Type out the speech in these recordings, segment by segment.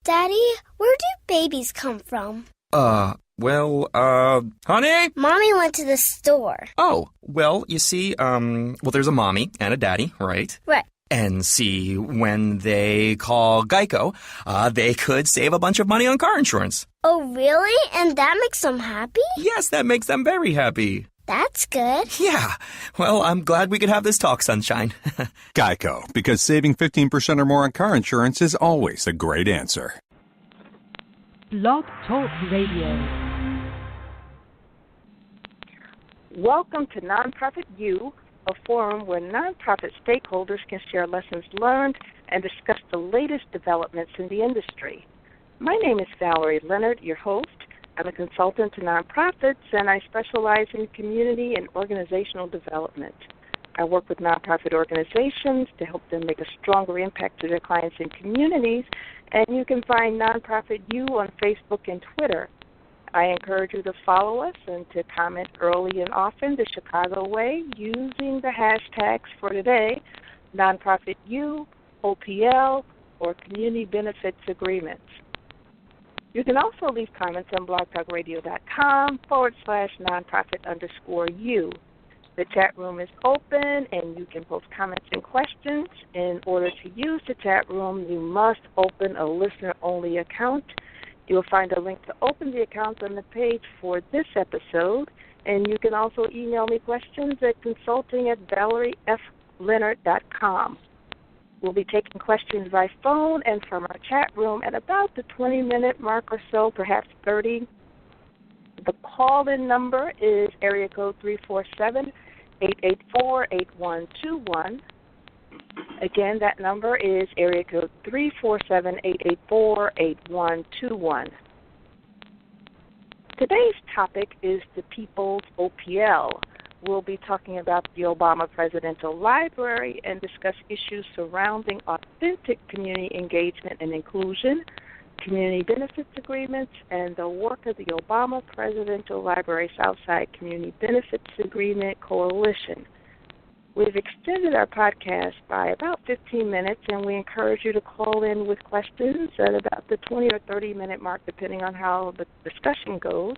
Daddy, where do babies come from? Honey? Mommy went to the store. Oh, well, you see, there's a mommy and a daddy, right? Right. And see, when they call Geico, they could save a bunch of money on car insurance. Oh, really? And that makes them happy? Yes, that makes them very happy. That's good. Yeah. Well, I'm glad we could have this talk, Sunshine. Geico, because saving 15% or more on car insurance is always a great answer. Blog Talk Radio. Welcome to Nonprofit U, a forum where nonprofit stakeholders can share lessons learned and discuss the latest developments in the industry. My name is Valerie, Leonard, your host. I'm a consultant to nonprofits, and I specialize in community and organizational development. I work with nonprofit organizations to help them make a stronger impact to their clients and communities, and you can find Nonprofit U on Facebook and Twitter. I encourage you to follow us and to comment early and often the Chicago way using the hashtags for today, Nonprofit U, OPL, or Community Benefits Agreements. You can also leave comments on blogtalkradio.com/nonprofit_U. The chat room is open, and you can post comments and questions. In order to use the chat room, you must open a listener-only account. You'll find a link to open the account on the page for this episode, and you can also email me questions at consulting@valeriefleonard.com. We'll be taking questions by phone and from our chat room at about the 20-minute mark or so, perhaps 30. The call-in number is area code 347-884-8121. Again, that number is area code 347-884-8121. Today's topic is the People's OPL. We'll be talking about the Obama Presidential Library and discuss issues surrounding authentic community engagement and inclusion, community benefits agreements, and the work of the Obama Presidential Library Southside Community Benefits Agreement Coalition. We've extended our podcast by about 15 minutes, and we encourage you to call in with questions at about the 20 or 30-minute mark, depending on how the discussion goes.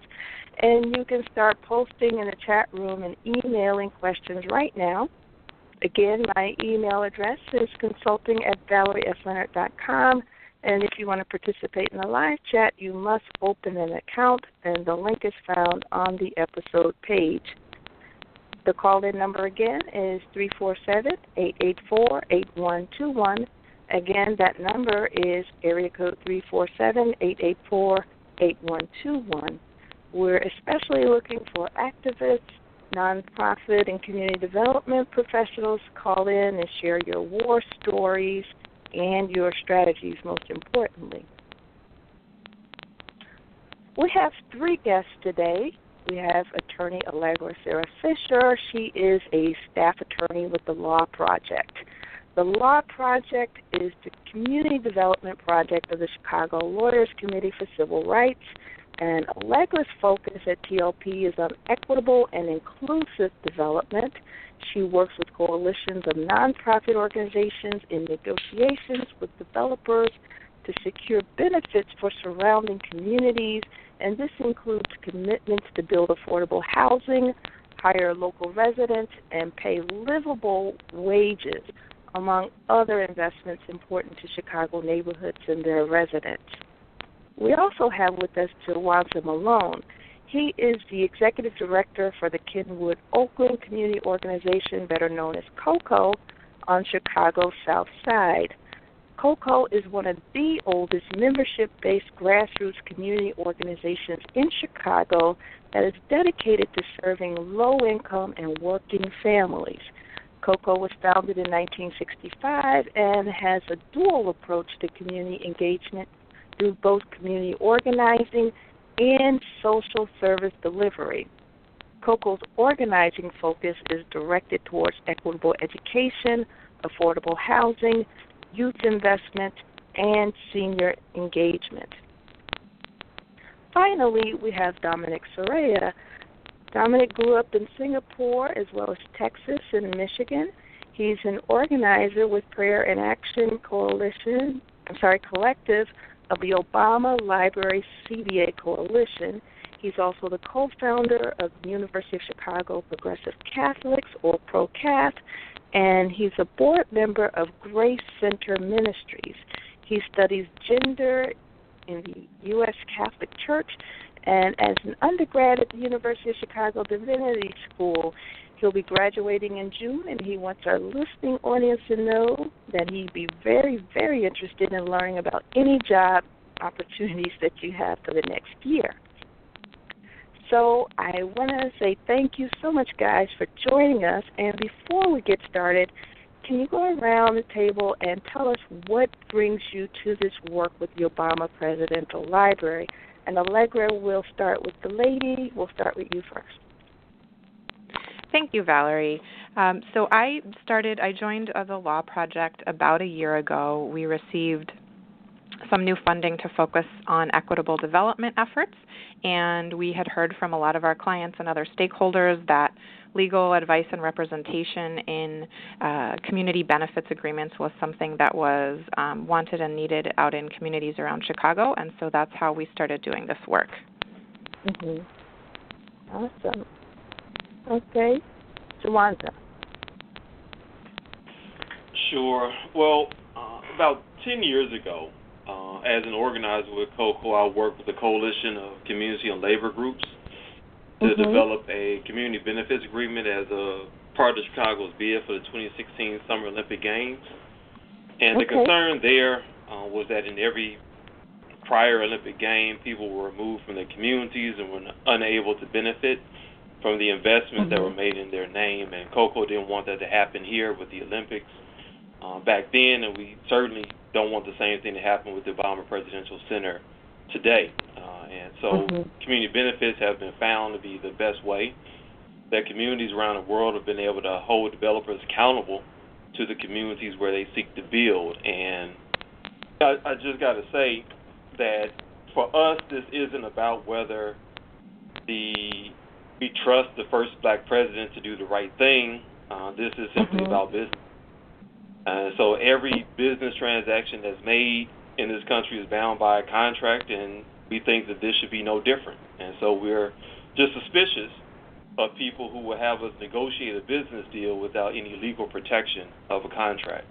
And you can start posting in the chat room and emailing questions right now. Again, my email address is consulting@valeriefleonard.com, and if you want to participate in the live chat, you must open an account, and the link is found on the episode page. The call-in number again is 347-884-8121. Again, that number is area code 347-884-8121. We're especially looking for activists, nonprofit, and community development professionals to call in and share your war stories and your strategies, most importantly. We have three guests today. We have attorney Allegra Cira-Fischer. She is a staff attorney with the Law Project. The Law Project is the community development project of the Chicago Lawyers Committee for Civil Rights, and Allegra's focus at TLP is on equitable and inclusive development. She works with coalitions of nonprofit organizations in negotiations with developers to secure benefits for surrounding communities, and this includes commitments to build affordable housing, hire local residents, and pay livable wages, among other investments important to Chicago neighborhoods and their residents. We also have with us Jawanza Malone. He is the executive director for the Kenwood Oakland Community Organization, better known as KOCO, on Chicago's South Side. KOCO is one of the oldest membership-based grassroots community organizations in Chicago that is dedicated to serving low-income and working families. KOCO was founded in 1965 and has a dual approach to community engagement through both community organizing and social service delivery. KOCO's organizing focus is directed towards equitable education, affordable housing, youth investment, and senior engagement. Finally, we have Dominic Surya. Dominic grew up in Singapore as well as Texas and Michigan. He's an organizer with Prayer and Action Collective of the Obama-library CBA Coalition. He's also the co-founder of the University of Chicago Progressive Catholics, or ProCath, and he's a board member of Grace Center Ministries. He studies gender in the U.S. Catholic Church, and as an undergrad at the University of Chicago Divinity School, he'll be graduating in June, and he wants our listening audience to know that he'd be very, very interested in learning about any job opportunities that you have for the next year. So I want to say thank you so much, guys, for joining us. And before we get started, can you go around the table and tell us what brings you to this work with the Obama Presidential Library? And Allegra, we'll start with the lady. We'll start with you first. Thank you, Valerie. So I joined the Law Project about a year ago. We received some new funding to focus on equitable development efforts, and we had heard from a lot of our clients and other stakeholders that legal advice and representation in community benefits agreements was something that was wanted and needed out in communities around Chicago, and so that's how we started doing this work. Mm-hmm. Awesome. Okay. Jawanza. Sure. Well, about 10 years ago, as an organizer with KOCO, I worked with a coalition of community and labor groups to develop a community benefits agreement as a part of Chicago's bid for the 2016 Summer Olympic Games. And the concern there was that in every prior Olympic game, people were removed from their communities and were unable to benefit from the investments that were made in their name. And KOCO didn't want that to happen here with the Olympics back then, and we certainly don't want the same thing to happen with the Obama Presidential Center today. And so community benefits have been found to be the best way that communities around the world have been able to hold developers accountable to the communities where they seek to build. And I just got to say that for us, this isn't about whether we trust the first black president to do the right thing. This is simply about business. So every business transaction that's made in this country is bound by a contract, and we think that this should be no different. And so we're just suspicious of people who will have us negotiate a business deal without any legal protection of a contract.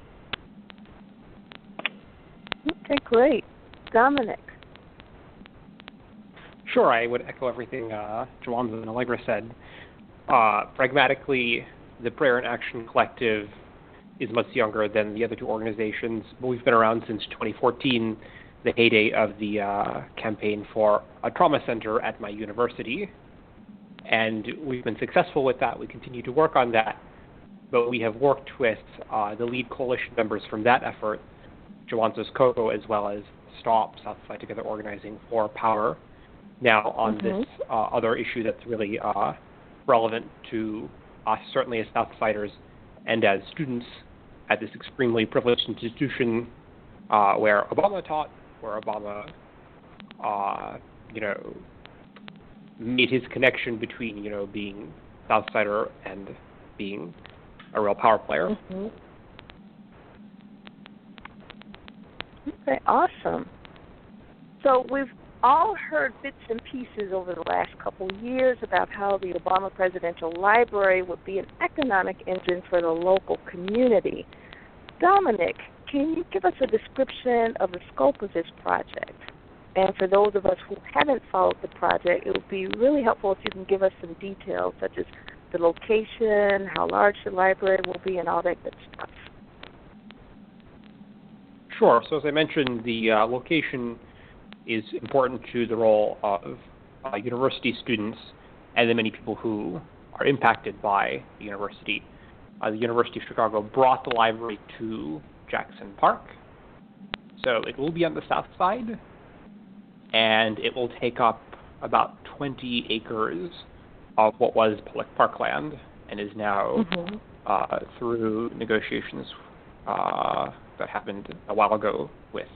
Okay, great. Dominic. Sure, I would echo everything Jawanza and Allegra said. Pragmatically, the Prayer and Action Collective is much younger than the other two organizations, but we've been around since 2014, the heyday of the campaign for a trauma center at my university. And we've been successful with that. We continue to work on that. But we have worked with the lead coalition members from that effort, Jawanza's KOCO, as well as STOP, Southside Together Organizing for Power, now on this other issue that's really relevant to us, certainly as Southsiders and as students at this extremely privileged institution where Obama taught, where Obama, made his connection between, being Southsider and being a real power player. Okay, awesome. So we've all heard bits and pieces over the last couple of years about how the Obama Presidential Library would be an economic engine for the local community. Dominic, can you give us a description of the scope of this project? And for those of us who haven't followed the project, it would be really helpful if you can give us some details, such as the location, how large the library will be, and all that good stuff. Sure. So as I mentioned, the location is important to the role of university students and the many people who are impacted by the university. The University of Chicago brought the library to Jackson Park, so it will be on the south side, and it will take up about 20 acres of what was public parkland and is now, through negotiations that happened a while ago with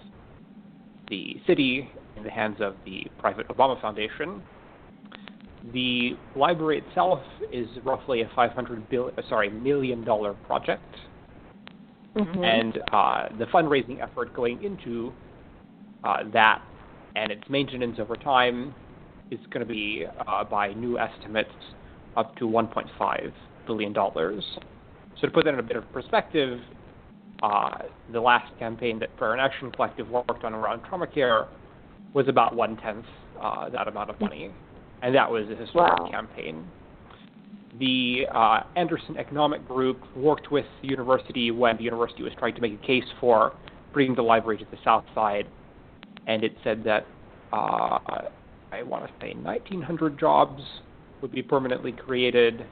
the city in the hands of the private Obama Foundation. The library itself is roughly a $500 million project, and the fundraising effort going into that and its maintenance over time is going to be, by new estimates, up to $1.5 billion. So to put that in a bit of perspective, the last campaign that Prayer and Action Collective worked on around trauma care was about 1/10 that amount of money, and that was a historic campaign. The Anderson Economic Group worked with the university when the university was trying to make a case for bringing the library to the south side, and it said that I want to say 1,900 jobs would be permanently created.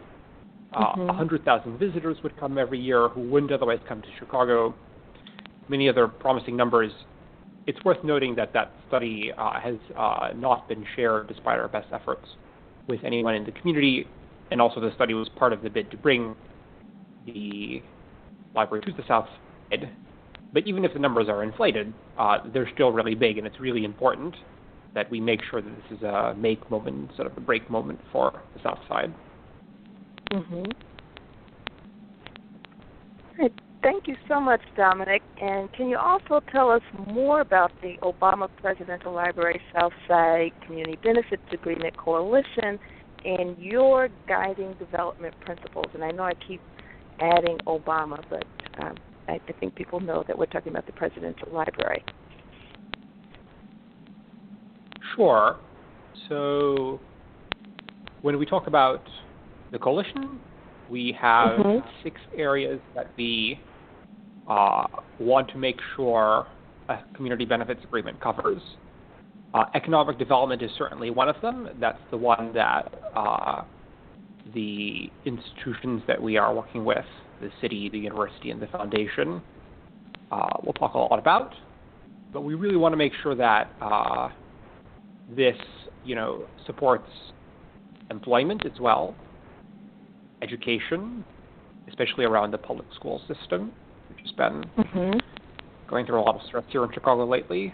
100,000 visitors would come every year who wouldn't otherwise come to Chicago. Many other promising numbers. It's worth noting that that study has not been shared, despite our best efforts, with anyone in the community, and also the study was part of the bid to bring the library to the south side. But even if the numbers are inflated, they're still really big, and it's really important that we make sure that this is a make moment instead of a break moment for the south side. Great. Thank you so much, Dominic. And can you also tell us more about the Obama Presidential Library Southside Community Benefits Agreement Coalition and your guiding development principles? And I know I keep adding Obama, but I think people know that we're talking about the Presidential Library. Sure. So when we talk about the coalition, we have 6 areas that we want to make sure a community benefits agreement covers. Economic development is certainly one of them. That's the one that the institutions that we are working with, the city, the university, and the foundation, we'll talk a lot about. But we really want to make sure that this, supports employment as well, education, especially around the public school system, which has been going through a lot of stress here in Chicago lately.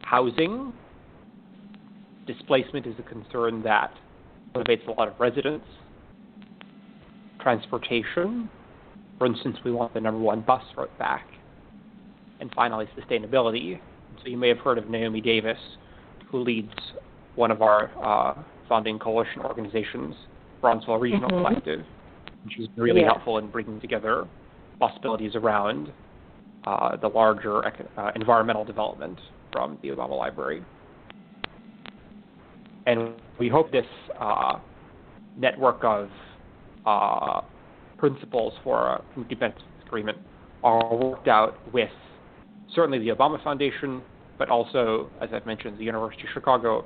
Housing, displacement is a concern that motivates a lot of residents. Transportation, for instance, we want the #1 bus route back. And finally, sustainability. So you may have heard of Naomi Davis, who leads one of our founding coalition organizations, Bronzeville Regional Collective. And she's been really helpful in bringing together possibilities around the larger environmental development from the Obama-library. And we hope this network of principles for a community benefits agreement are worked out with certainly the Obama Foundation, but also, as I've mentioned, the University of Chicago,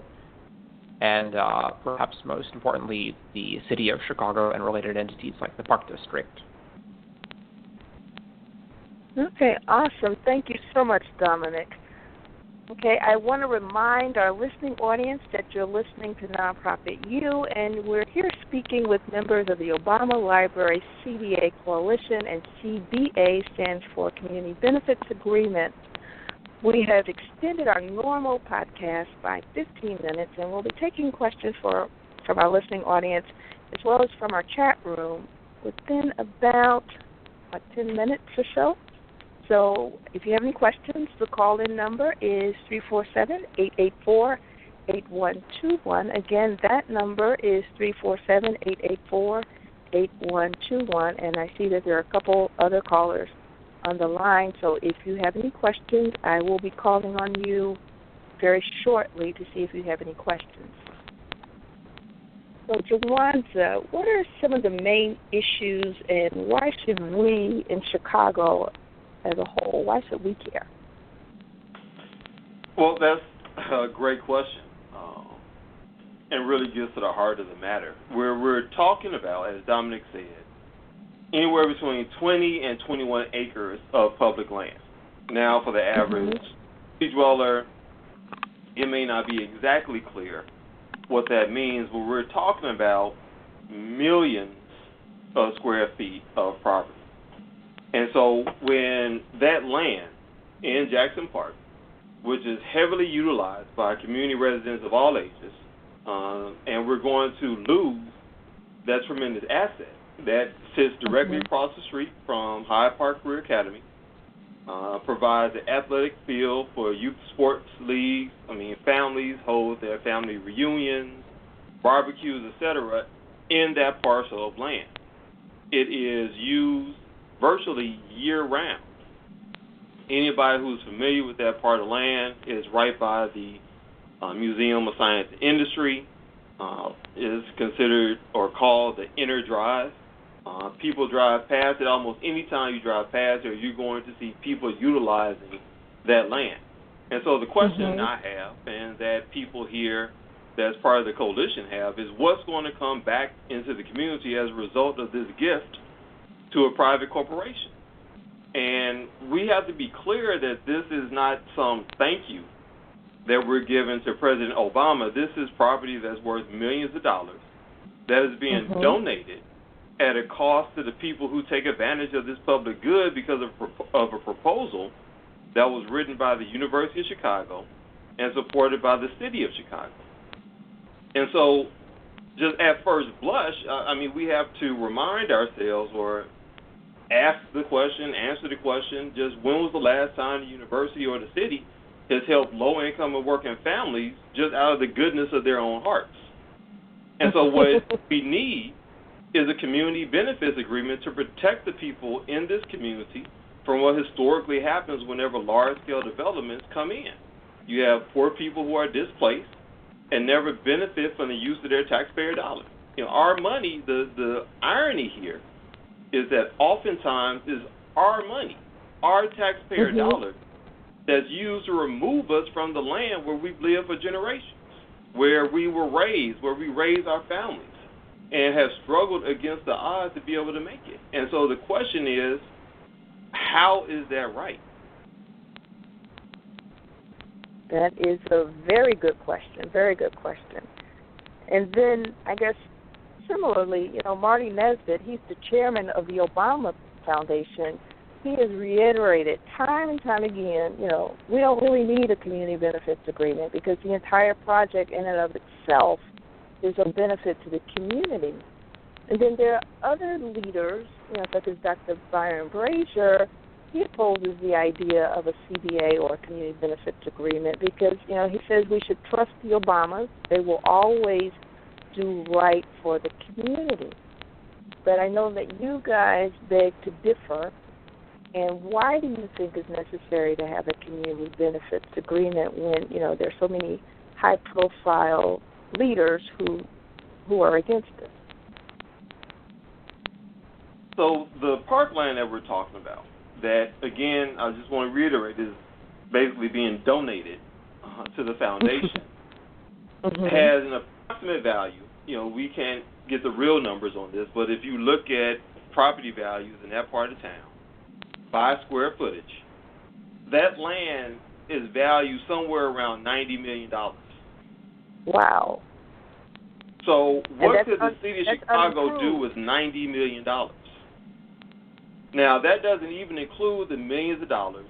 and perhaps most importantly, the City of Chicago and related entities like the Park District. Okay, awesome. Thank you so much, Dominic. Okay, I want to remind our listening audience that you're listening to Nonprofit U, and we're here speaking with members of the Obama-library CBA Coalition, and CBA stands for Community Benefits Agreement. We have extended our normal podcast by 15 minutes, and we'll be taking questions from our listening audience as well as from our chat room within about 10 minutes or so. So if you have any questions, the call-in number is 347-884-8121. Again, that number is 347-884-8121. And I see that there are a couple other callers on the line. So if you have any questions, I will be calling on you very shortly to see if you have any questions. So Jawanza, what are some of the main issues, and why should we in Chicago as a whole, why should we care? Well, that's a great question, and really gets to the heart of the matter. We're talking about, as Dominic said, anywhere between 20 and 21 acres of public land. Now, for the average city dweller, it may not be exactly clear what that means, but we're talking about millions of square feet of property. And so when that land in Jackson Park, which is heavily utilized by community residents of all ages, and we're going to lose that tremendous asset that sits directly across the street from Hyde Park Career Academy, provides an athletic field for youth sports leagues. Families hold their family reunions, barbecues, etc. in that parcel of land. It is used virtually year-round. Anybody who's familiar with that part of land is right by the Museum of Science and Industry, is considered or called the Inner Drive. People drive past it almost any time you drive past it, you're going to see people utilizing that land. And so the question I have, and that people here that's part of the coalition have, is what's going to come back into the community as a result of this gift to a private corporation? And we have to be clear that this is not some thank you that we're giving to President Obama. This is property that's worth millions of dollars that is being donated at a cost to the people who take advantage of this public good because of a proposal that was written by the University of Chicago and supported by the city of Chicago. And so just at first blush, we have to remind ourselves or ask the question, answer the question, just when was the last time the university or the city has helped low-income and working families just out of the goodness of their own hearts? And so what we need is a community benefits agreement to protect the people in this community from what historically happens whenever large-scale developments come in. You have poor people who are displaced and never benefit from the use of their taxpayer dollars. Our money, the irony here is that oftentimes is our money, our taxpayer dollars, that's used to remove us from the land where we've lived for generations, where we were raised, where we raised our families, and have struggled against the odds to be able to make it. And so the question is, how is that right? That is a very good question, very good question. And then I guess similarly, Marty Nesbitt, he's the chairman of the Obama Foundation. He has reiterated time and time again, we don't really need a community benefits agreement because the entire project in and of itself is a benefit to the community. And then there are other leaders, such as Dr. Byron Brazier. He opposes the idea of a CBA or a community benefits agreement because, he says we should trust the Obamas. They will always do right for the community. But I know that you guys beg to differ. And why do you think it's necessary to have a community benefits agreement when, there's so many high-profile leaders who are against it? So the parkland that we're talking about, that, again, I just want to reiterate, is basically being donated to the foundation, has an approximate value. We can't get the real numbers on this, but if you look at property values in that part of town, by square footage, that land is valued somewhere around $90 million. Wow. So what could the city of Chicago do with $90 million? Now, that doesn't even include the millions of dollars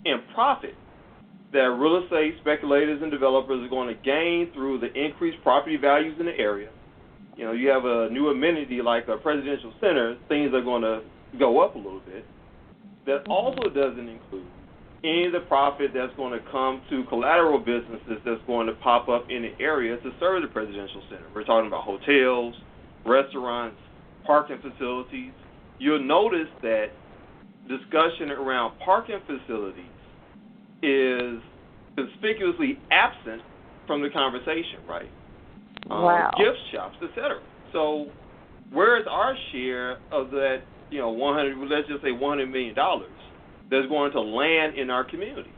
in profit that real estate speculators and developers are going to gain through the increased property values in the area. You have a new amenity like a presidential center, things are going to go up a little bit. That also doesn't include any of the profit that's going to come to collateral businesses that's going to pop up in the area to serve the presidential center. We're talking about hotels, restaurants, parking facilities. You'll notice that discussion around parking facilities is conspicuously absent from the conversation, right? Wow. Gift shops, etc. So where is our share of that, let's just say $100 million that's going to land in our community?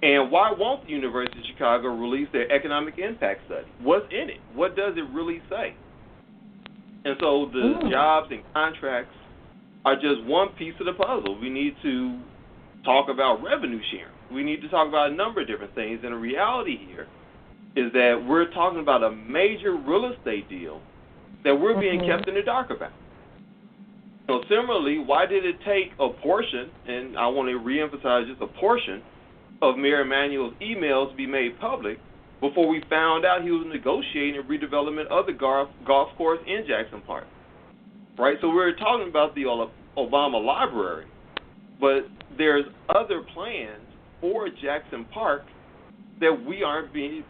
And why won't the University of Chicago release their economic impact study? What's in it? What does it really say? And so the jobs and contracts are just one piece of the puzzle. We need to talk about revenue sharing. We need to talk about a number of different things. And the reality here is that we're talking about a major real estate deal that we're being kept in the dark about. So similarly, why did it take a portion, and I want to reemphasize just a portion, of Mayor Emanuel's emails to be made public before we found out he was negotiating a redevelopment of the golf course in Jackson Park? Right? So we're talking about the Obama-library, but there's other plans for Jackson Park that we aren't being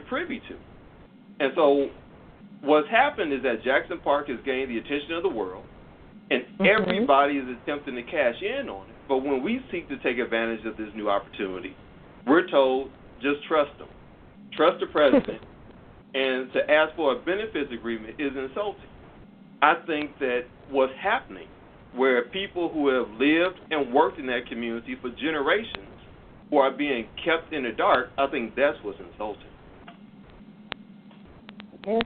privy to. And so what's happened is that Jackson Park has gained the attention of the world, and everybody is attempting to cash in on it. But when we seek to take advantage of this new opportunity, we're told, just trust them. Trust the president. And to ask for a benefits agreement is insulting. I think that what's happening, where people who have lived and worked in that community for generations who are being kept in the dark, I think that's what's insulting.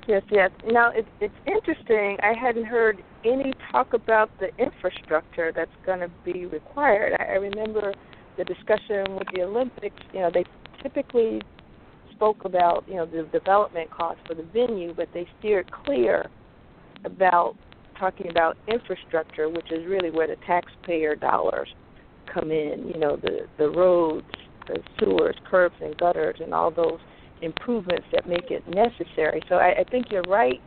Yes. Now, it's interesting. I hadn't heard any talk about the infrastructure that's going to be required. I remember the discussion with the Olympics. They typically spoke about, the development costs for the venue, but they steered clear about talking about infrastructure, which is really where the taxpayer dollars come in, the roads, the sewers, curbs and gutters, and all those improvements that make it necessary. So I think you're right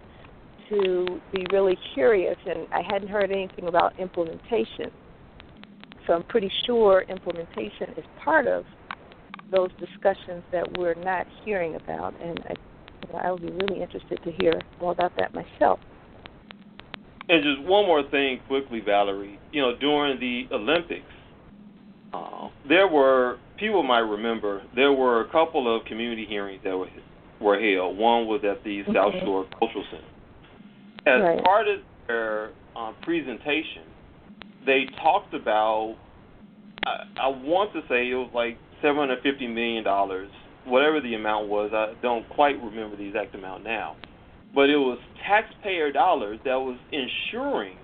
to be really curious, and I hadn't heard anything about implementation. So I'm pretty sure implementation is part of those discussions that we're not hearing about, and I would be really interested to hear more about that myself. And just one more thing quickly, Valerie. During the Olympics, there were, people might remember, there were a couple of community hearings that were held. One was at the South Shore Cultural Center. As part of their presentation, they talked about, I want to say it was like $750 million, whatever the amount was. I don't quite remember the exact amount now. But it was taxpayer dollars that was insuring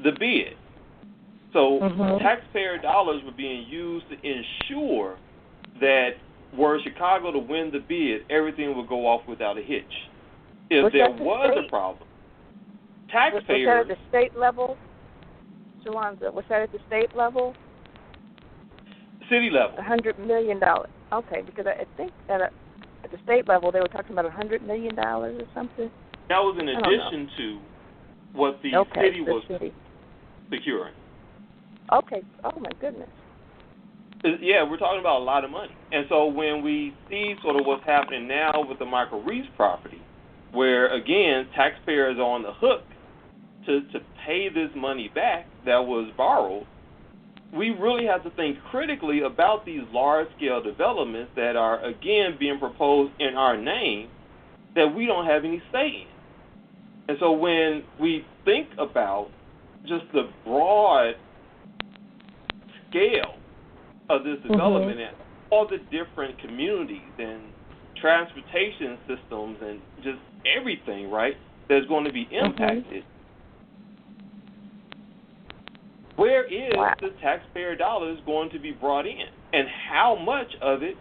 the bid. So taxpayer dollars were being used to ensure that were Chicago to win the bid, everything would go off without a hitch. If there was a problem, taxpayers... Was that at the state level, Jawanza? Was that at the state level? City level. $100 million. Okay, because I think at the state level they were talking about $100 million or something. That was in addition to what the city was securing. Okay. Oh, my goodness. Yeah, we're talking about a lot of money. And so when we see sort of what's happening now with the Michael Reeves property, where, again, taxpayers are on the hook to pay this money back that was borrowed, we really have to think critically about these large-scale developments that are, again, being proposed in our name that we don't have any say in. And so when we think about just the broad scale of this development and all the different communities and transportation systems and just everything, right, that's going to be impacted, where is the taxpayer dollars going to be brought in? And how much of it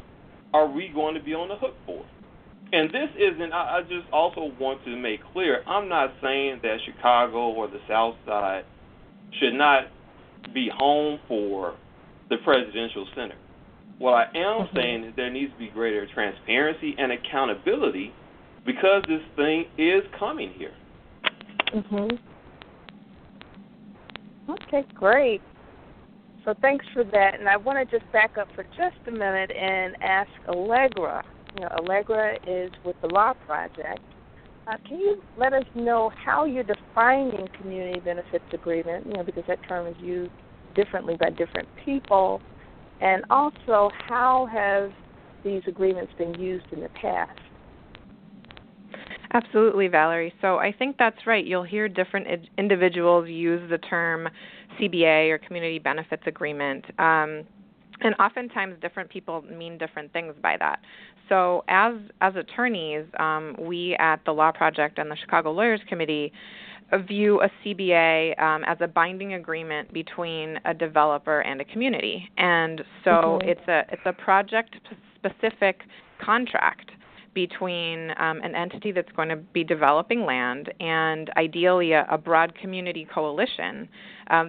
are we going to be on the hook for? And this isn't, I just also want to make clear, I'm not saying that Chicago or the South Side should not be home for the presidential center. What I am saying is there needs to be greater transparency and accountability because this thing is coming here. Okay, great. So thanks for that. And I want to just back up for just a minute and ask Allegra. Allegra is with the Law Project. Can you let us know how you're defining community benefits agreement, because that term is used differently by different people, and also how have these agreements been used in the past? Absolutely, Valerie. So I think that's right. You'll hear different individuals use the term CBA or Community Benefits Agreement, and oftentimes different people mean different things by that. So as attorneys, we at the Law Project and the Chicago Lawyers Committee view a CBA as a binding agreement between a developer and a community. And so it's a project-specific contract between an entity that's going to be developing land and ideally a broad community coalition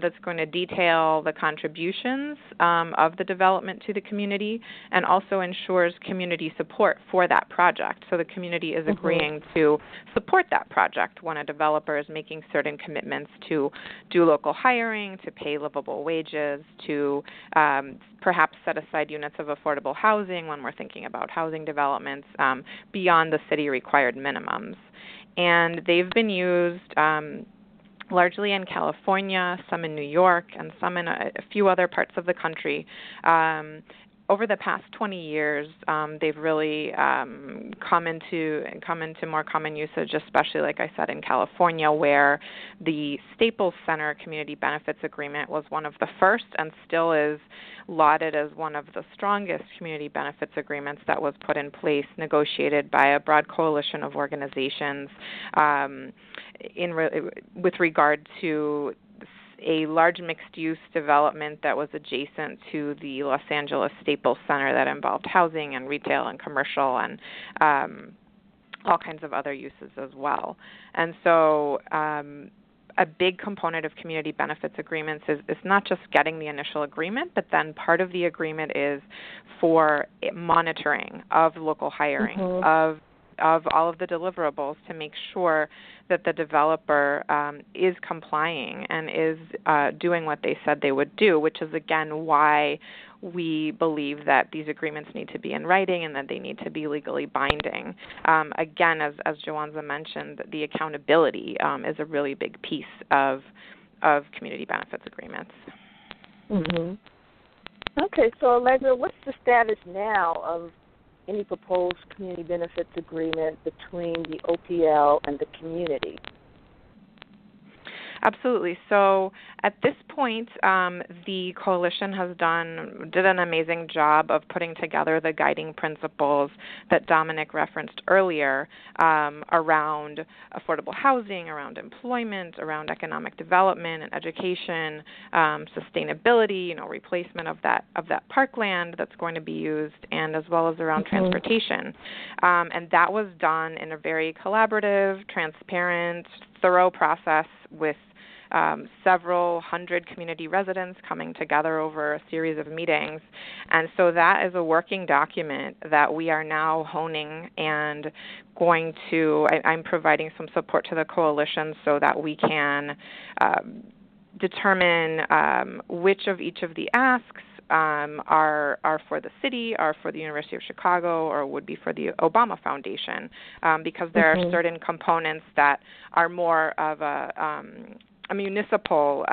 that's going to detail the contributions of the development to the community and also ensures community support for that project. So the community is agreeing to support that project when a developer is making certain commitments to do local hiring, to pay livable wages, to perhaps set aside units of affordable housing when we're thinking about housing developments beyond the city required minimums. And they've been used largely in California, some in New York, and some in a few other parts of the country. Over the past 20 years, they've really come into more common usage, especially, like I said, in California, where the Staples Center Community Benefits Agreement was one of the first and still is lauded as one of the strongest community benefits agreements that was put in place, negotiated by a broad coalition of organizations with regard to a large mixed-use development that was adjacent to the Los Angeles Staples Center that involved housing and retail and commercial and all kinds of other uses as well. And so a big component of community benefits agreements is not just getting the initial agreement, but then part of the agreement is for monitoring of local hiring, of all of the deliverables to make sure that the developer is complying and is doing what they said they would do, which is, again, why we believe that these agreements need to be in writing and that they need to be legally binding. Again, as Jawanza mentioned, the accountability is a really big piece of community benefits agreements. Okay, so Allegra, what's the status now of any proposed community benefits agreement between the OPL and the community? Absolutely. So at this point, the coalition did an amazing job of putting together the guiding principles that Dominic referenced earlier around affordable housing, around employment, around economic development and education, sustainability, replacement of that parkland that's going to be used, and as well as around transportation. And that was done in a very collaborative, transparent, thorough process with several hundred community residents coming together over a series of meetings. And so that is a working document that we are now honing and I'm providing some support to the coalition so that we can determine which of each of the asks are for the city, are for the University of Chicago, or would be for the Obama Foundation, because there are certain components that are more of a municipal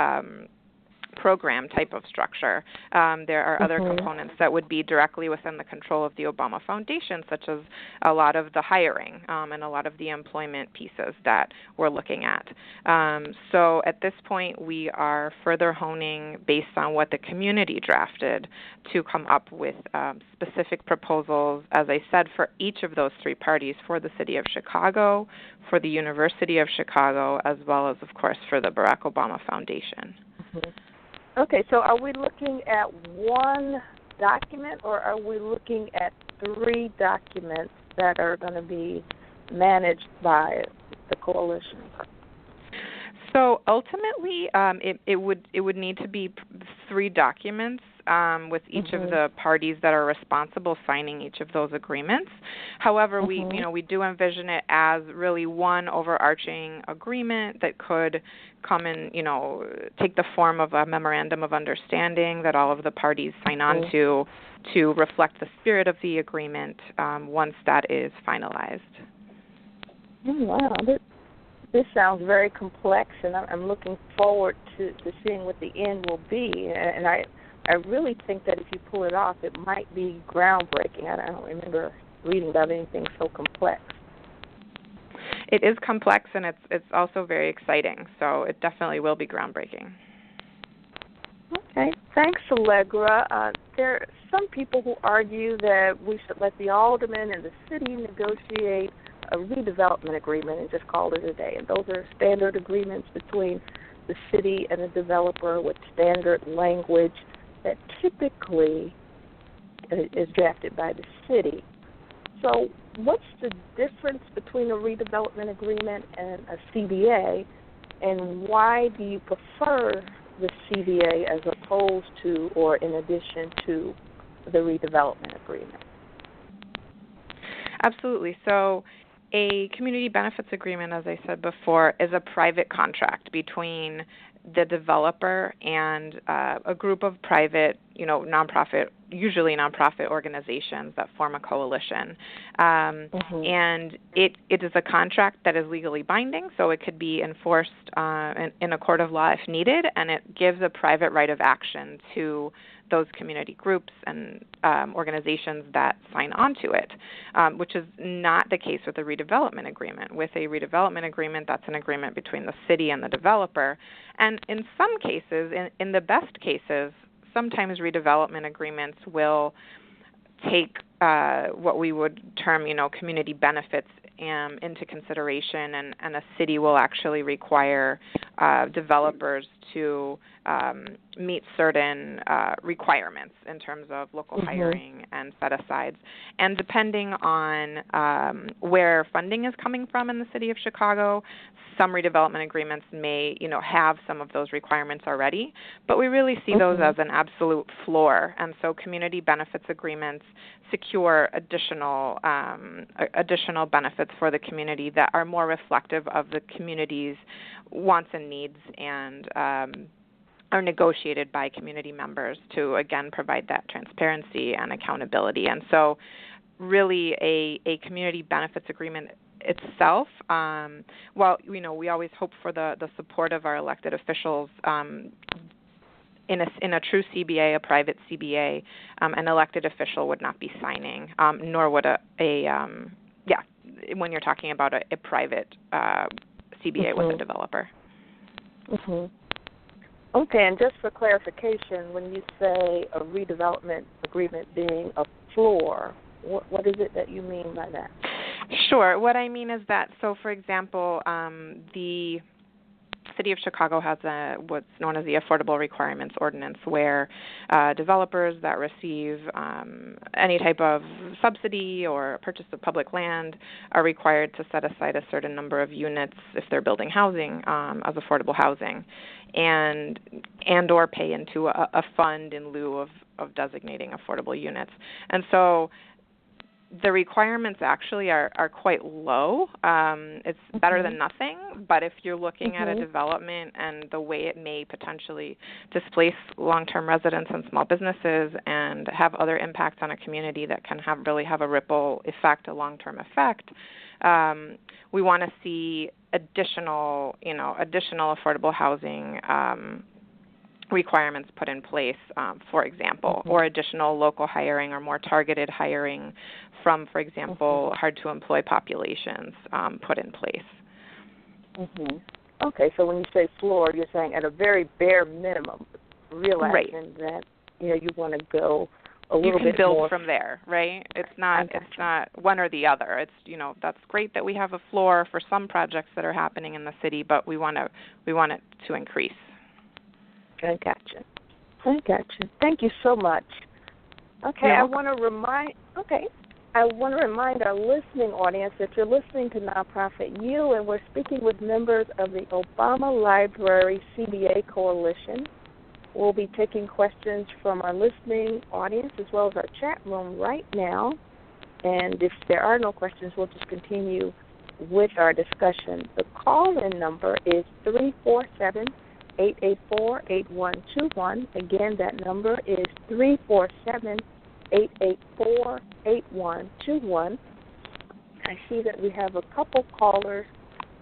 program type of structure. There are other components that would be directly within the control of the Obama Foundation, such as a lot of the hiring and a lot of the employment pieces that we're looking at. So at this point, we are further honing based on what the community drafted to come up with specific proposals, as I said, for each of those three parties, for the City of Chicago, for the University of Chicago, as well as, of course, for the Barack Obama Foundation. Okay, so are we looking at one document, or are we looking at three documents that are going to be managed by the coalition? So ultimately, it would need to be three documents with each of the parties that are responsible signing each of those agreements. However, we do envision it as really one overarching agreement that could come and take the form of a memorandum of understanding that all of the parties sign on to reflect the spirit of the agreement once that is finalized. Wow, this sounds very complex, and I'm looking forward to seeing what the end will be. And I really think that if you pull it off, it might be groundbreaking. I don't remember reading about anything so complex. It is complex, and it's also very exciting, so it definitely will be groundbreaking. Okay. Thanks, Allegra. There are some people who argue that we should let the aldermen and the city negotiate a redevelopment agreement and just call it a day. And those are standard agreements between the city and the developer with standard language that typically is drafted by the city. So what's the difference between a redevelopment agreement and a CBA, and why do you prefer the CBA as opposed to or in addition to the redevelopment agreement? Absolutely. So a community benefits agreement, as I said before, is a private contract between the developer and a group of private, nonprofit, usually nonprofit organizations that form a coalition. And it is a contract that is legally binding, so it could be enforced in a court of law if needed, and it gives a private right of action to those community groups and organizations that sign on to it, which is not the case with a redevelopment agreement. With a redevelopment agreement, that's an agreement between the city and the developer. And in some cases, in the best cases, sometimes redevelopment agreements will take what we would term, community benefits into consideration, and a city will actually require developers to meet certain requirements in terms of local hiring and set-asides. And depending on where funding is coming from in the city of Chicago, some redevelopment agreements may, have some of those requirements already, but we really see those as an absolute floor. And so community benefits agreements secure additional benefits for the community that are more reflective of the community's wants and needs, and are negotiated by community members to, again, provide that transparency and accountability. And so really a community benefits agreement itself, we always hope for the support of our elected officials. In a true CBA, a private CBA, an elected official would not be signing, nor would when you're talking about a private CBA with a developer. Okay, and just for clarification, when you say a redevelopment agreement being a floor, what is it that you mean by that? Sure. What I mean is that, so for example, the City of Chicago has what's known as the Affordable Requirements Ordinance, where developers that receive any type of subsidy or purchase of public land are required to set aside a certain number of units if they're building housing as affordable housing, and or pay into a fund in lieu of designating affordable units. And so the requirements actually are quite low. It's better than nothing, but if you're looking at a development and the way it may potentially displace long-term residents and small businesses and have other impacts on a community that can really have a ripple effect, a long-term effect, we want to see additional affordable housing requirements put in place, for example, or additional local hiring or more targeted hiring from, for example, hard-to-employ populations put in place. Okay, so when you say floor, you're saying at a very bare minimum, realizing that you want to go a little bit more. You can build from there, right? It's not one or the other. It's that's great that we have a floor for some projects that are happening in the city, but we want it to increase. I gotcha. Thank you so much. Okay, I want to remind our listening audience that you're listening to Nonprofit U, and we're speaking with members of the Obama-library CBA Coalition. We'll be taking questions from our listening audience as well as our chat room right now. And if there are no questions, we'll just continue with our discussion. The call-in number is 347-884-8121. Again, that number is 347-884-8121. I see that we have a couple callers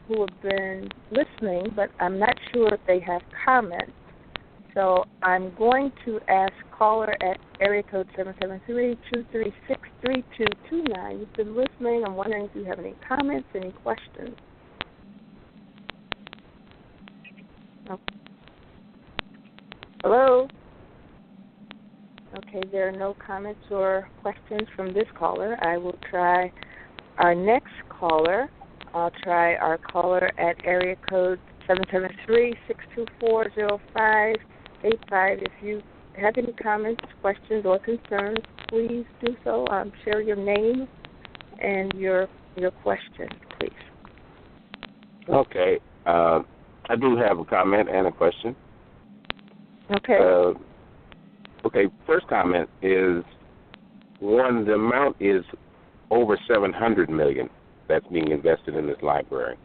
who have been listening, but I'm not sure if they have comments. So I'm going to ask caller at area code 773-236-3229. You've been listening. I'm wondering if you have any comments, any questions. Oh. Hello? Okay, there are no comments or questions from this caller. I will try our next caller. I'll try our caller at area code 773-624-0585. If you have any comments, questions, or concerns, please do so. Share your name and your question, please. Okay. I do have a comment and a question. Okay. Okay, first comment is, one, the amount is over $700 million that's being invested in this library.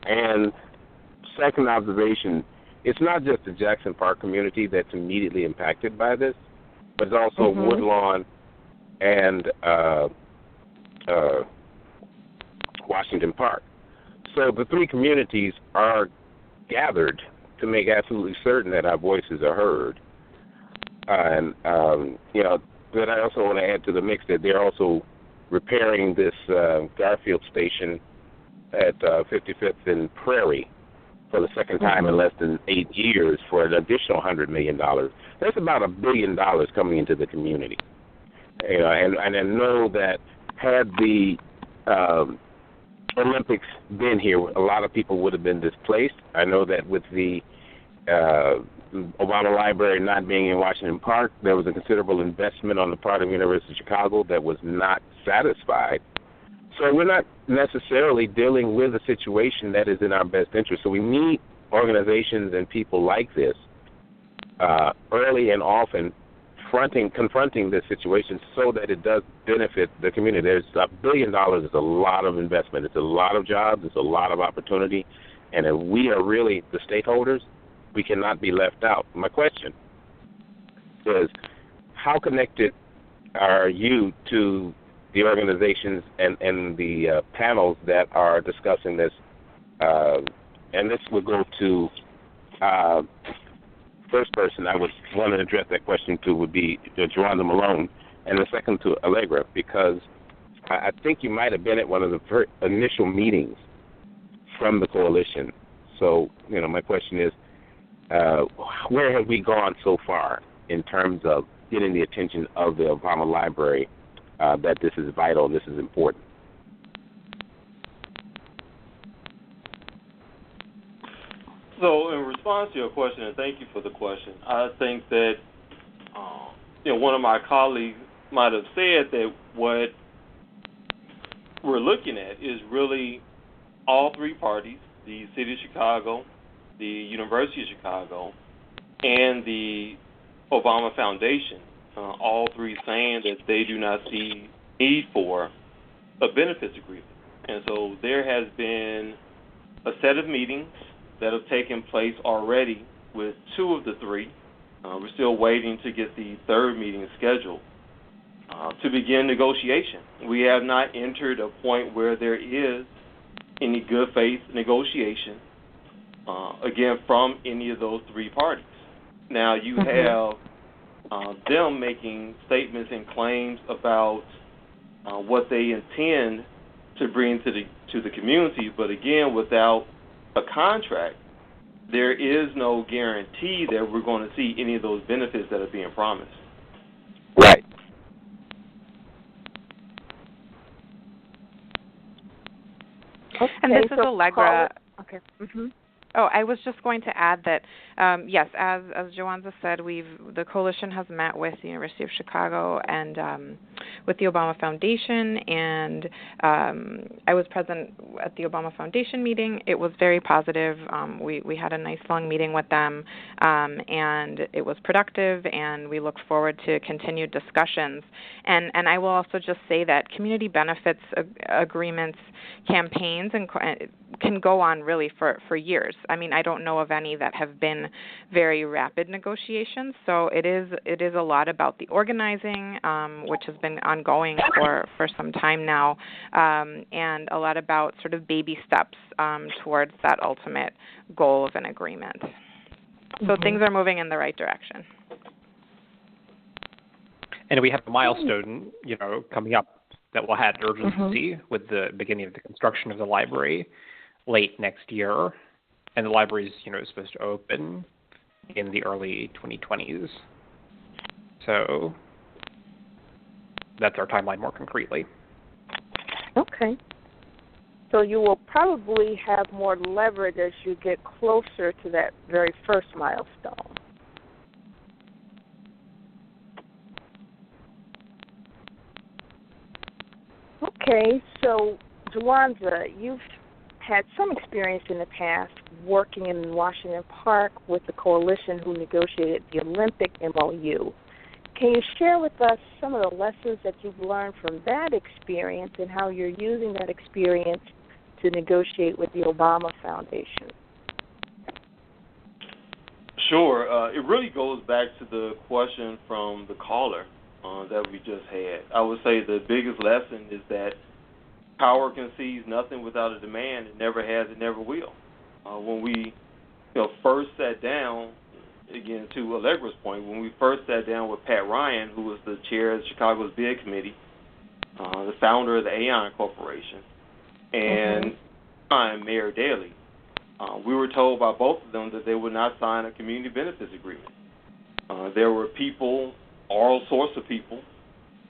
And second observation, it's not just the Jackson Park community that's immediately impacted by this, but it's also Woodlawn and Washington Park. So the three communities are gathered to make absolutely certain that our voices are heard. And, but I also want to add to the mix that they're also repairing this Garfield station at 55th and Prairie for the second time in less than 8 years for an additional $100 million. That's about $1 billion coming into the community. And I know that had the Olympics been here, a lot of people would have been displaced. I know that with the Obama-library not being in Washington Park, there was a considerable investment on the part of the University of Chicago that was not satisfied. So we're not necessarily dealing with a situation that is in our best interest. So we need organizations and people like this early and often confronting this situation so that it does benefit the community. There's $1 billion is a lot of investment. It's a lot of jobs. It's a lot of opportunity. And if we are really the stakeholders, we cannot be left out. My question is, how connected are you to the organizations and the panels that are discussing this? And this would go to first person I would want to address that question to would be Jawanza Malone, and the second to Allegra, because I think you might have been at one of the initial meetings from the coalition. So, my question is, where have we gone so far in terms of getting the attention of the Obama-library that this is vital, this is important? So in response to your question, and thank you for the question, I think that one of my colleagues might have said that what we're looking at is really all three parties, the City of Chicago, the University of Chicago, and the Obama Foundation, all three saying that they do not see need for a benefits agreement. And so there has been a set of meetings that have taken place already with two of the three. We're still waiting to get the third meeting scheduled to begin negotiation. We have not entered a point where there is any good faith negotiation, again, from any of those three parties. Now, you have them making statements and claims about what they intend to bring to the community, but again, without a contract, there is no guarantee that we're going to see any of those benefits that are being promised. Right. Okay, and this is Allegra. Okay. Oh, I was just going to add that, yes, as Jawanza said, the coalition has met with the University of Chicago and with the Obama Foundation, and I was present at the Obama Foundation meeting. It was very positive. We had a nice long meeting with them, and it was productive, and we look forward to continued discussions. And I will also just say that community benefits agreements, campaigns, and can go on really for years. I mean, I don't know of any that have been very rapid negotiations. So it is a lot about the organizing, which has been ongoing for some time now, and a lot about sort of baby steps towards that ultimate goal of an agreement. So things are moving in the right direction. And we have a milestone, coming up that will have urgency with the beginning of the construction of the library late next year. And the library is, supposed to open in the early 2020s. So that's our timeline more concretely. Okay. So you will probably have more leverage as you get closer to that very first milestone. Okay, so Jawanza, you've had some experience in the past working in Washington Park with the coalition who negotiated the Olympic MOU. Can you share with us some of the lessons that you've learned from that experience and how you're using that experience to negotiate with the Obama Foundation? Sure. It really goes back to the question from the caller that we just had. I would say the biggest lesson is that power concedes nothing without a demand. It never has, it never will. When we first sat down, again, to Allegra's point, when we first sat down with Pat Ryan, who was the chair of Chicago's bid committee, the founder of the Aon Corporation, and Mayor Daley, we were told by both of them that they would not sign a community benefits agreement. There were people, oral source of people,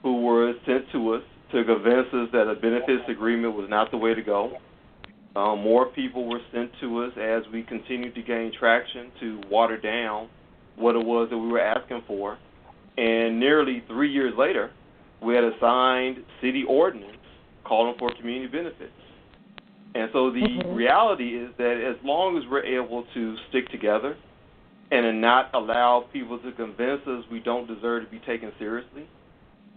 who were sent to us to convince us that a benefits agreement was not the way to go. More people were sent to us as we continued to gain traction to water down what it was that we were asking for. And nearly 3 years later, we had a signed city ordinance calling for community benefits. And so the reality is that as long as we're able to stick together and to not allow people to convince us we don't deserve to be taken seriously,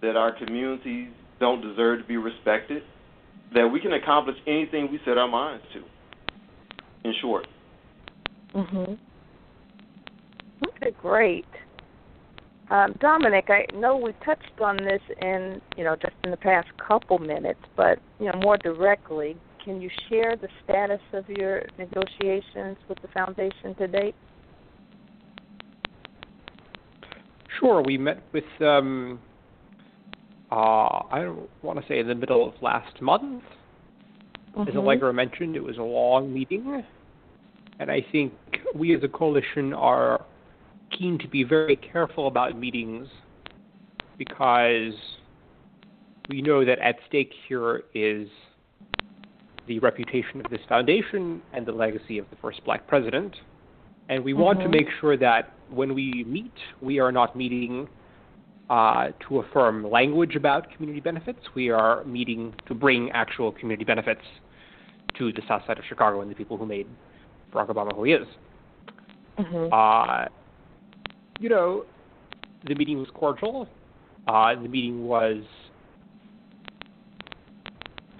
that our communities don't deserve to be respected, that we can accomplish anything we set our minds to, in short. Okay, great. Dominic, I know we touched on this in, just in the past couple minutes, but, more directly, can you share the status of your negotiations with the foundation to date? Sure. We met with, I don't want to say in the middle of last month. As Allegra mentioned, it was a long meeting. And I think we as a coalition are keen to be very careful about meetings because we know that at stake here is the reputation of this foundation and the legacy of the first black president. And we want to make sure that when we meet, we are not meeting to affirm language about community benefits. We are meeting to bring actual community benefits to the south side of Chicago and the people who made Barack Obama who he is. The meeting was cordial. The meeting was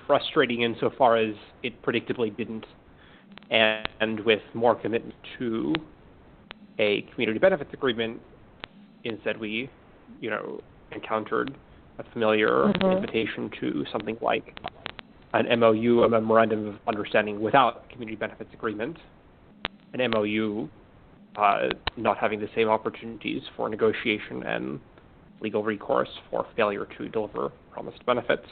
frustrating insofar as it predictably didn't end with more commitment to a community benefits agreement. Instead, we, encountered a familiar invitation to something like an MOU, a Memorandum of Understanding without community benefits agreement, an MOU not having the same opportunities for negotiation and legal recourse for failure to deliver promised benefits.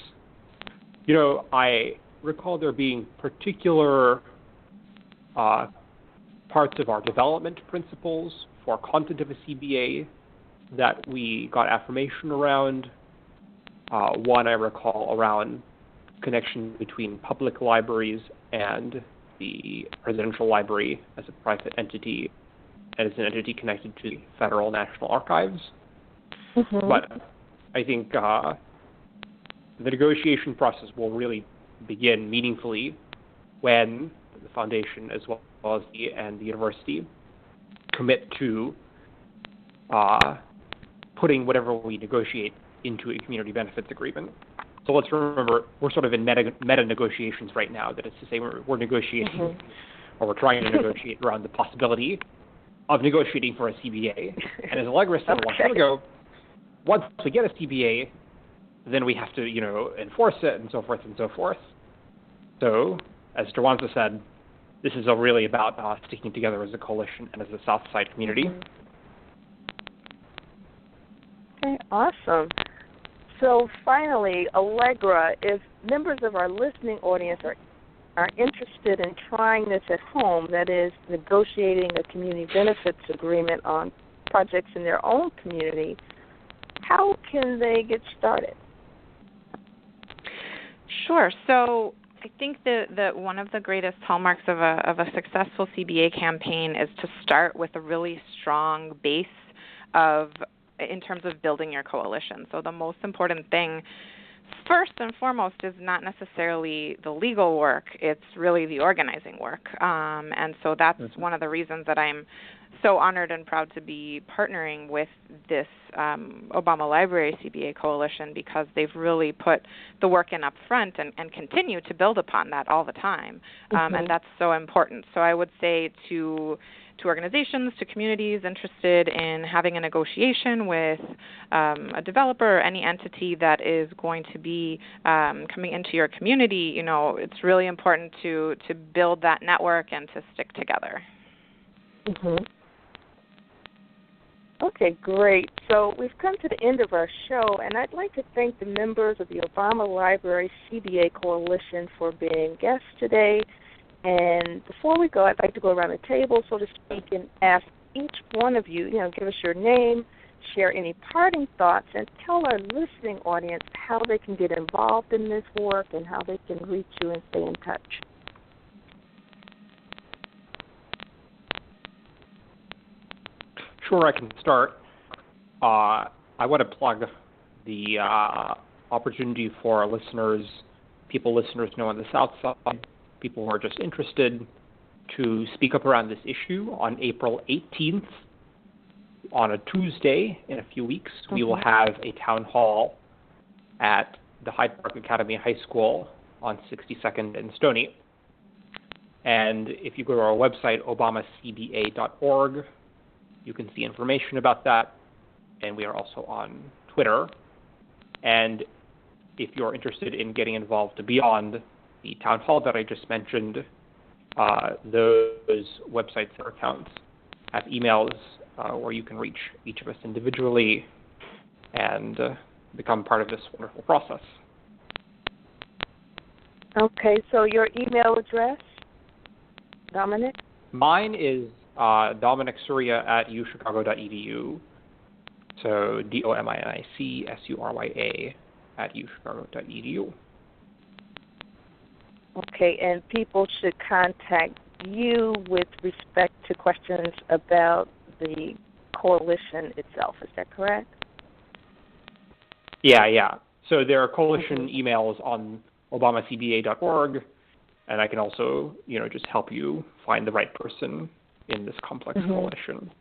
I recall there being particular parts of our development principles for content of a CBA that we got affirmation around. One I recall around connection between public libraries and the presidential library as a private entity and as an entity connected to the Federal National Archives. But I think the negotiation process will really begin meaningfully when the foundation as well as the university commit to putting whatever we negotiate into a community benefits agreement. So let's remember, we're sort of in meta negotiations right now. That is to say, we're negotiating, or we're trying to negotiate around the possibility of negotiating for a CBA. And as Allegra said a long time ago, once we get a CBA, then we have to, enforce it and so forth and so forth. So, as Jawanza said, this is really about sticking together as a coalition and as a South Side community. Okay, awesome. So finally, Allegra, if members of our listening audience are interested in trying this at home, that is, negotiating a community benefits agreement on projects in their own community, how can they get started? Sure. So I think that one of the greatest hallmarks of a successful CBA campaign is to start with a really strong base in terms of building your coalition. So the most important thing first and foremost is not necessarily the legal work, it's really the organizing work. And so that's one of the reasons that I'm so honored and proud to be partnering with this Obama-library CBA Coalition, because they've really put the work in up front and continue to build upon that all the time. And that's so important. So I would say to organizations, to communities interested in having a negotiation with a developer or any entity that is going to be coming into your community, it's really important to build that network and to stick together. Okay, great. So we've come to the end of our show, and I'd like to thank the members of the Obama-library CBA Coalition for being guests today. And before we go, I'd like to go around the table, so to speak, and ask each one of you, give us your name, share any parting thoughts, and tell our listening audience how they can get involved in this work and how they can reach you and stay in touch. Sure, I can start. I want to plug the opportunity for our listeners know on the South Side, people who are just interested, to speak up around this issue on April 18th. On a Tuesday in a few weeks, we will have a town hall at the Hyde Park Academy High School on 62nd and Stony. And if you go to our website, obamacba.org, you can see information about that, and we are also on Twitter. And if you're interested in getting involved beyond the town hall that I just mentioned, those websites or accounts have emails where you can reach each of us individually and become part of this wonderful process. Okay, so your email address, Dominic? Mine is Dominic Surya at uchicago.edu. So DOMINICSURYA at uchicago.edu. Okay, and people should contact you with respect to questions about the coalition itself. Is that correct? Yeah. So there are coalition emails on obamacba.org, and I can also, just help you find the right person in this complex coalition.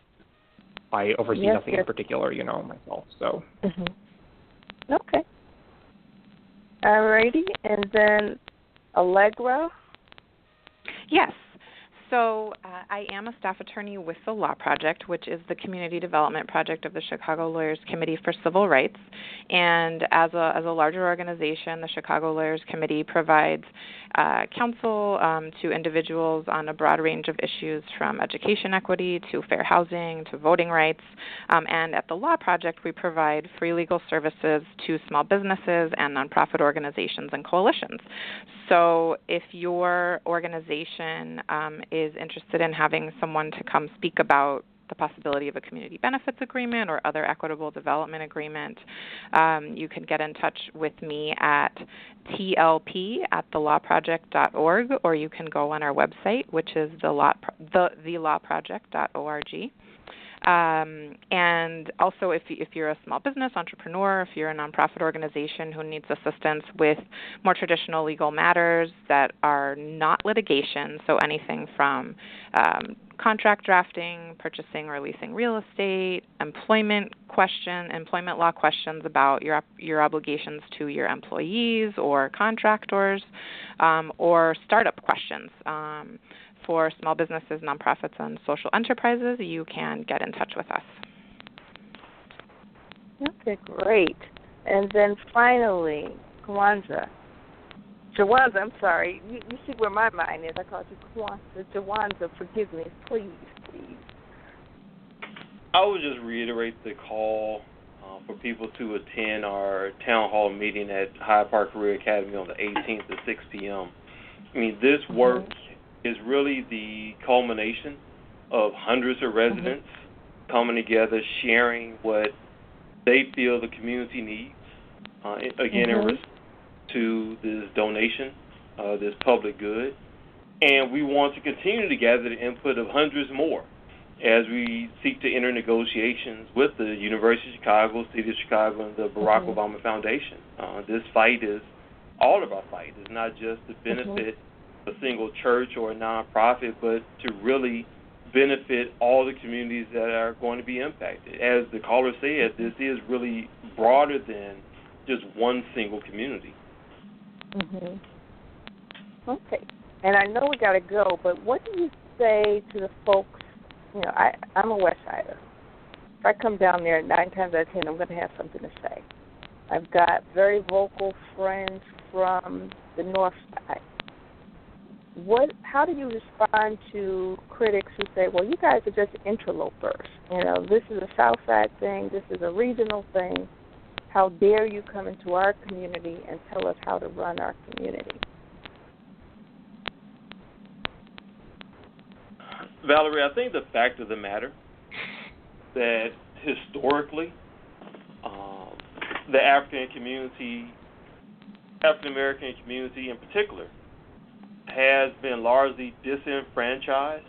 I oversee nothing in particular, myself. So. Okay. Alrighty, and then Allegra? Yes. So I am a staff attorney with the Law Project, which is the community development project of the Chicago Lawyers Committee for Civil Rights. And as a larger organization, the Chicago Lawyers Committee provides counsel to individuals on a broad range of issues, from education equity to fair housing to voting rights. And at the Law Project, we provide free legal services to small businesses and nonprofit organizations and coalitions. So if your organization is interested in having someone to come speak about the possibility of a community benefits agreement or other equitable development agreement, you can get in touch with me at tlp@thelawproject.org, or you can go on our website, which is thelawproject.org. And also, if you're a small business entrepreneur, if you're a nonprofit organization who needs assistance with more traditional legal matters that are not litigation, so anything from contract drafting, purchasing or leasing real estate, employment law questions about your obligations to your employees or contractors, or startup questions. For small businesses, nonprofits, and social enterprises, you can get in touch with us. Okay, great. And then finally, Jawanza, I'm sorry. You see where my mind is. I called you Jawanza. Jawanza, forgive me. Please. I would just reiterate the call for people to attend our town hall meeting at Hyde Park Career Academy on the 18th at 6 p.m. I mean, this work is really the culmination of hundreds of residents coming together, sharing what they feel the community needs, in response to this donation, this public good. And we want to continue to gather the input of hundreds more as we seek to enter negotiations with the University of Chicago, City of Chicago, and the Barack Obama Foundation. This fight is, all of our fight is not just to benefit a single church or a nonprofit, but to really benefit all the communities that are going to be impacted. As the caller said, this is really broader than just one single community. Okay. And I know we got to go, but what do you say to the folks? You know, I'm a West Sider. If I come down there, 9 times out of 10, I'm going to have something to say. I've got very vocal friends from the North Side. How do you respond to critics who say, well, you guys are just interlopers. You know, this is a South Side thing. This is a regional thing. How dare you come into our community and tell us how to run our community? Valerie, I think the fact of the matter that historically the African American community in particular, has been largely disenfranchised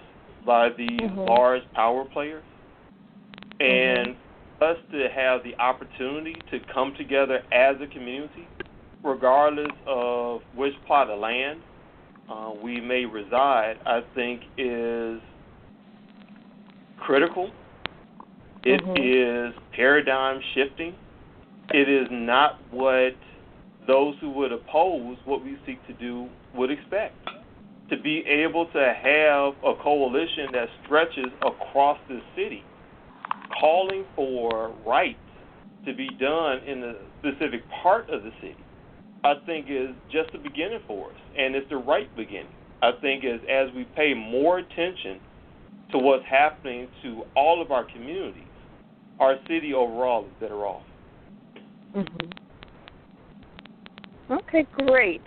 by the large power players. And us to have the opportunity to come together as a community, regardless of which plot of land we may reside, I think is critical. It is paradigm shifting. It is not what those who would oppose what we seek to do would expect. To be able to have a coalition that stretches across the city, calling for rights to be done in a specific part of the city, I think is just the beginning for us, and it's the right beginning. I think as we pay more attention to what's happening to all of our communities, our city overall is better off. Okay, great.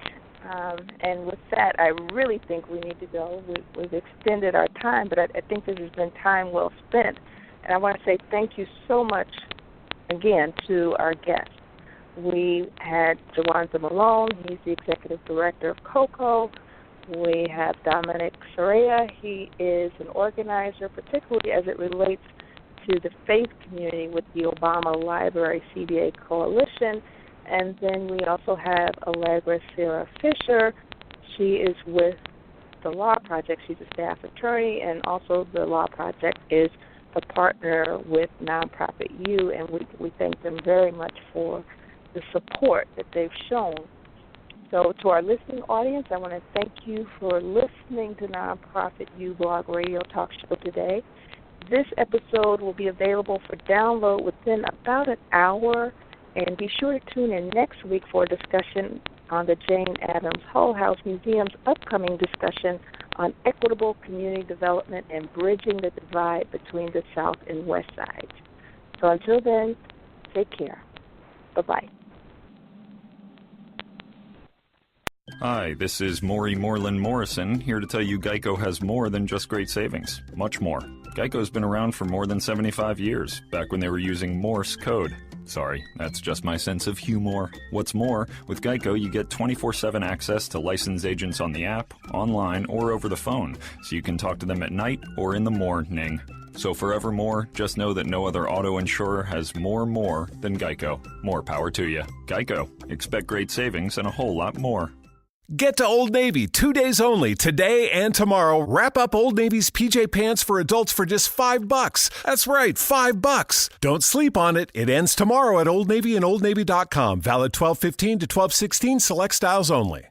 And with that, I really think we need to go. We've extended our time, but I think this has been time well spent. And I want to say thank you so much again to our guests. We had Jawanza Malone. He's the executive director of KOCO. We have Dominic Surya. He is an organizer, particularly as it relates to the faith community with the Obama-library CBA Coalition. And then we also have Allegra Cira-Fischer. She is with the Law Project. She's a staff attorney, and also the Law Project is a partner with Nonprofit U, and we thank them very much for the support that they've shown. So to our listening audience, I want to thank you for listening to Nonprofit U Blog Radio Talk Show today. This episode will be available for download within about an hour, and be sure to tune in next week for a discussion on the Jane Addams Hull House Museum's upcoming discussion on equitable community development and bridging the divide between the South and West Sides. So until then, take care. Bye-bye. Hi, this is Maury Moreland Morrison, here to tell you Geico has more than just great savings. Much more. Geico's been around for more than 75 years, back when they were using Morse code. Sorry, that's just my sense of humor. What's more, with Geico you get 24/7 access to licensed agents on the app, online, or over the phone, so you can talk to them at night or in the morning. So forevermore, just know that no other auto insurer has more than Geico. More power to you. Geico. Expect great savings and a whole lot more. Get to Old Navy 2 days only, today and tomorrow. Wrap up Old Navy's PJ Pants for adults for just $5. That's right, $5. Don't sleep on it. It ends tomorrow at Old Navy and OldNavy.com. Valid 12/15 to 12/16, select styles only.